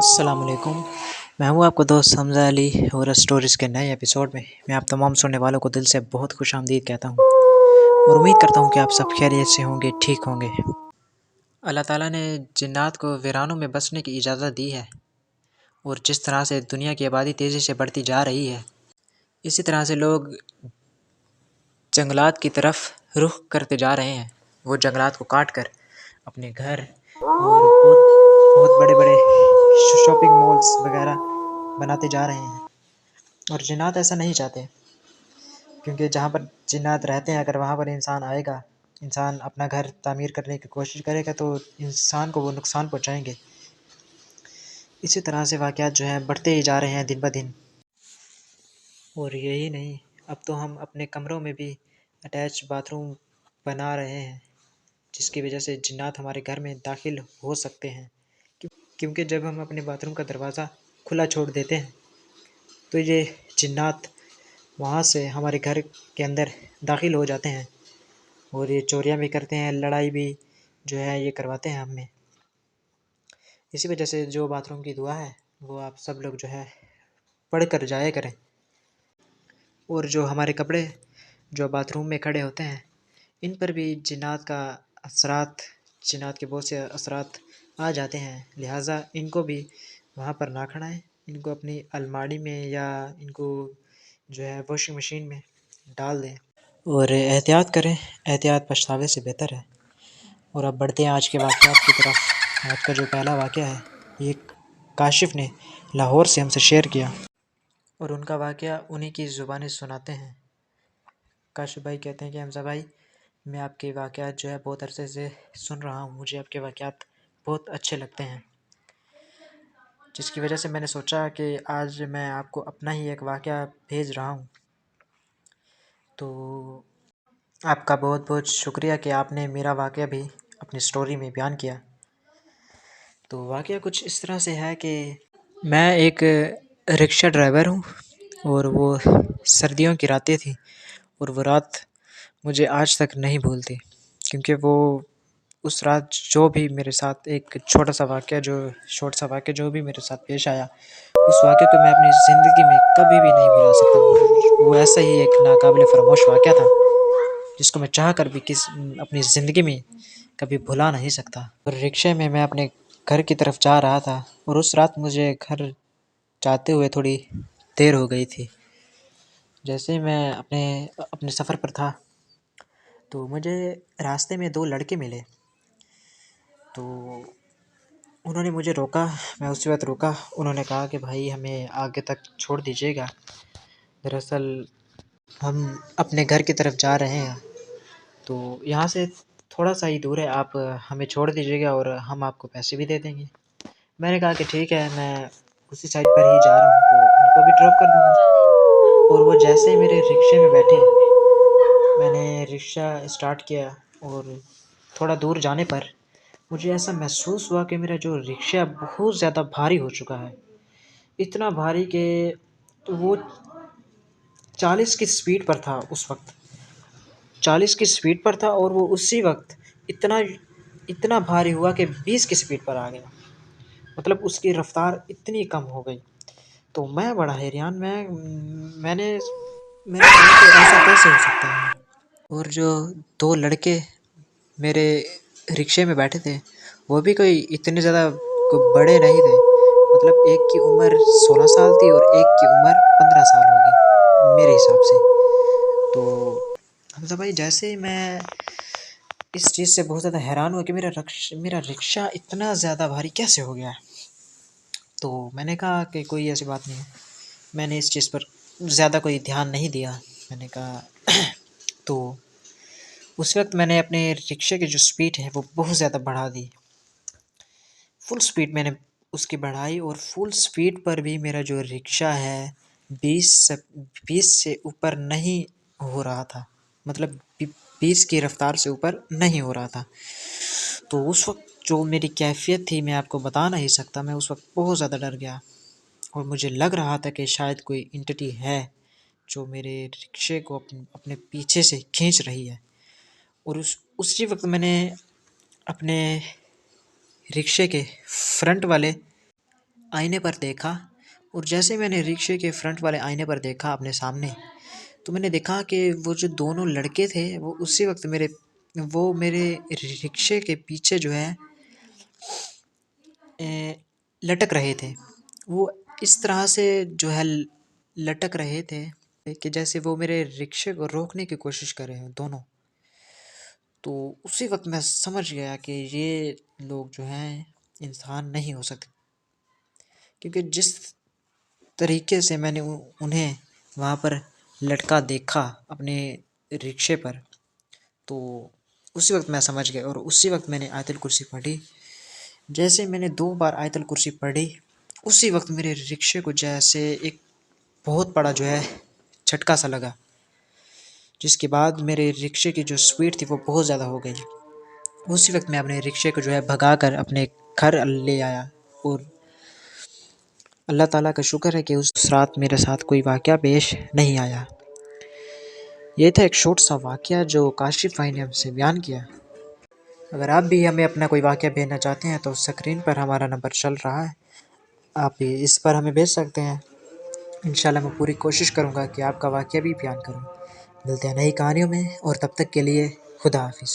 السلام علیکم، میں ہوں آپ کا دوست حمزہ علی اور اسٹوریز کے نئے ایپیسوڈ میں آپ تمام سننے والوں کو دل سے بہت خوش آمدید کہتا ہوں اور امید کرتا ہوں کہ آپ سب خیریت سے ہوں گے، ٹھیک ہوں گے۔ اللہ تعالیٰ نے جنات کو ویرانوں میں بسنے کی اجازت دی ہے، اور جس طرح سے دنیا کی آبادی تیزی سے بڑھتی جا رہی ہے، اسی طرح سے لوگ جنگلات کی طرف رخ کرتے جا رہے ہیں۔ وہ جنگلات کو کاٹ کر اپنے گھر اور بہت بڑے بڑے شاپنگ مالز وغیرہ بناتے جا رہے ہیں، اور جنات ایسا نہیں چاہتے، کیونکہ جہاں پر جنات رہتے ہیں، اگر وہاں پر انسان آئے گا، انسان اپنا گھر تعمیر کرنے کی کوشش کرے گا تو انسان کو وہ نقصان پہنچائیں گے۔ اسی طرح سے واقعات جو ہیں بڑھتے ہی جا رہے ہیں دن بہ دن، اور یہی نہیں، اب تو ہم اپنے کمروں میں بھی اٹیچ باتھ روم بنا رہے ہیں، جس کی وجہ سے جنات ہمارے گھر میں داخل ہو سکتے ہیں، کیونکہ جب ہم اپنے باتھ روم کا دروازہ کھلا چھوڑ دیتے ہیں تو یہ جنات وہاں سے ہمارے گھر کے اندر داخل ہو جاتے ہیں، اور یہ چوریاں بھی کرتے ہیں، لڑائی بھی جو ہے یہ کرواتے ہیں ہم میں۔ اسی وجہ سے جو باتھ روم کی دعا ہے وہ آپ سب لوگ جو ہے پڑھ کر جایا کریں، اور جو ہمارے کپڑے جو باتھ روم میں کھڑے ہوتے ہیں ان پر بھی جنات کے بہت سے اثرات آ جاتے ہیں، لہٰذا ان کو بھی وہاں پر نہ کھڑائیں، ان کو اپنی الماری میں یا ان کو جو ہے واشنگ مشین میں ڈال دیں، اور احتیاط کریں، احتیاط پچھتاوے سے بہتر ہے۔ اور اب بڑھتے ہیں آج کے واقعات کی طرف۔ آج کا جو پہلا واقعہ ہے یہ کاشف نے لاہور سے ہم سے شیئر کیا، اور ان کا واقعہ انہی کی زبانی سناتے ہیں۔ کاشف بھائی کہتے ہیں کہ حمزہ بھائی، میں آپ کے واقعات جو ہے بہت عرصے سے سن رہا ہوں، مجھے آپ کے واقعات بہت اچھے لگتے ہیں، جس کی وجہ سے میں نے سوچا کہ آج میں آپ کو اپنا ہی ایک واقعہ بھیج رہا ہوں۔ تو آپ کا بہت بہت شکریہ کہ آپ نے میرا واقعہ بھی اپنی سٹوری میں بیان کیا۔ تو واقعہ کچھ اس طرح سے ہے کہ میں ایک رکشہ ڈرائیور ہوں، اور وہ سردیوں کی راتیں تھیں، اور وہ رات مجھے آج تک نہیں بھولتی، کیونکہ وہ اس رات جو بھی میرے ساتھ ایک چھوٹا سا واقعہ جو بھی میرے ساتھ پیش آیا، اس واقعے کو میں اپنی زندگی میں کبھی بھی نہیں بھلا سکتا۔ وہ ایسا ہی ایک ناقابل فراموش واقعہ تھا جس کو میں چاہ کر بھی اپنی زندگی میں کبھی بھلا نہیں سکتا۔ اور رکشے میں اپنے گھر کی طرف جا رہا تھا، اور اس رات مجھے گھر جاتے ہوئے تھوڑی دیر ہو گئی تھی۔ جیسے ہی میں اپنے سفر پر تھا تو مجھے راستے میں دو لڑکے ملے، تو انہوں نے مجھے روکا، میں اسی وقت رکا۔ انہوں نے کہا کہ بھائی ہمیں آگے تک چھوڑ دیجیے گا، دراصل ہم اپنے گھر کی طرف جا رہے ہیں، تو یہاں سے تھوڑا سا ہی دور ہے، آپ ہمیں چھوڑ دیجیے گا اور ہم آپ کو پیسے بھی دے دیں گے۔ میں نے کہا کہ ٹھیک ہے، میں اسی سائڈ پر ہی جا رہا ہوں تو ان کو بھی ڈراپ کر دوں گا۔ اور وہ جیسے ہی میرے رکشے میں بیٹھے، میں نے رکشہ اسٹارٹ کیا، اور تھوڑا دور جانے پر مجھے ایسا محسوس ہوا کہ میرا جو رکشہ بہت زیادہ بھاری ہو چکا ہے، اتنا بھاری کہ وہ 40 کی سپیڈ پر تھا اس وقت، 40 کی سپیڈ پر تھا، اور وہ اسی وقت اتنا بھاری ہوا کہ 20 کی سپیڈ پر آ گیا، مطلب اس کی رفتار اتنی کم ہو گئی۔ تو میں بڑا حیران، میں نے کہا کہ ایسا کیسے ہو سکتا ہے؟ اور جو دو لڑکے میرے رکشے میں بیٹھے تھے وہ بھی کوئی اتنے زیادہ بڑے نہیں تھے، مطلب ایک کی عمر 16 سال تھی اور ایک کی عمر 15 سال ہوگی میرے حساب سے۔ تو حمزہ بھائی، جیسے ہی میں اس چیز سے بہت زیادہ حیران ہوا کہ میرا رکشہ اتنا زیادہ بھاری کیسے ہو گیا ہے، تو میں نے کہا کہ کوئی ایسی بات نہیں ہے، میں نے اس چیز پر زیادہ کوئی دھیان نہیں دیا۔ میں نے کہا تو اس وقت میں نے اپنے رکشے کی جو سپیڈ ہے وہ بہت زیادہ بڑھا دی، فل سپیڈ میں نے اس کی بڑھائی، اور فل سپیڈ پر بھی میرا جو رکشہ ہے 20 سے اوپر نہیں ہو رہا تھا، مطلب 20 کی رفتار سے اوپر نہیں ہو رہا تھا۔ تو اس وقت جو میری کیفیت تھی میں آپ کو بتا نہیں سکتا، میں اس وقت بہت زیادہ ڈر گیا، اور مجھے لگ رہا تھا کہ شاید کوئی انٹیٹی ہے جو میرے رکشے کو اپنے پیچھے سے کھینچ رہی ہے۔ اور اسی وقت میں نے اپنے رکشے کے فرنٹ والے آئینے پر دیکھا، اور جیسے میں نے رکشے کے فرنٹ والے آئینے پر دیکھا اپنے سامنے، تو میں نے دیکھا کہ وہ جو دونوں لڑکے تھے وہ اسی وقت میرے رکشے کے پیچھے جو ہے لٹک رہے تھے۔ وہ اس طرح سے جو ہے لٹک رہے تھے کہ جیسے وہ میرے رکشے کو روکنے کی کوشش کر رہے ہیں دونوں۔ تو اسی وقت میں سمجھ گیا کہ یہ لوگ جو ہیں انسان نہیں ہو سکتے، کیونکہ جس طریقے سے میں نے انہیں وہاں پر لٹکا دیکھا اپنے رکشے پر، تو اسی وقت میں سمجھ گیا، اور اسی وقت میں نے آیت الکرسی پڑھی۔ جیسے میں نے 2 بار آیت الکرسی پڑھی، اسی وقت میرے رکشے کو جیسے ایک بہت بڑا جو ہے جھٹکا سا لگا، جس کے بعد میرے رکشے کی جو سپیڈ تھی وہ بہت زیادہ ہو گئی۔ اسی وقت میں اپنے رکشے کو جو ہے بھگا کر اپنے گھر لے آیا، اور اللہ تعالیٰ کا شکر ہے کہ اس رات میرے ساتھ کوئی واقعہ پیش نہیں آیا۔ یہ تھا ایک شارٹ سا واقعہ جو کاشف بھائی نے ہم سے بیان کیا۔ اگر آپ بھی ہمیں اپنا کوئی واقعہ بھیجنا چاہتے ہیں تو اسکرین پر ہمارا نمبر چل رہا ہے، آپ اس پر ہمیں بھیج سکتے ہیں۔ انشاءاللہ میں پوری کوشش کروں گا کہ آپ کا واقعہ بھی بیان کروں۔ ملتے ہیں نئی کہانیوں میں، اور تب تک کے لیے خدا حافظ۔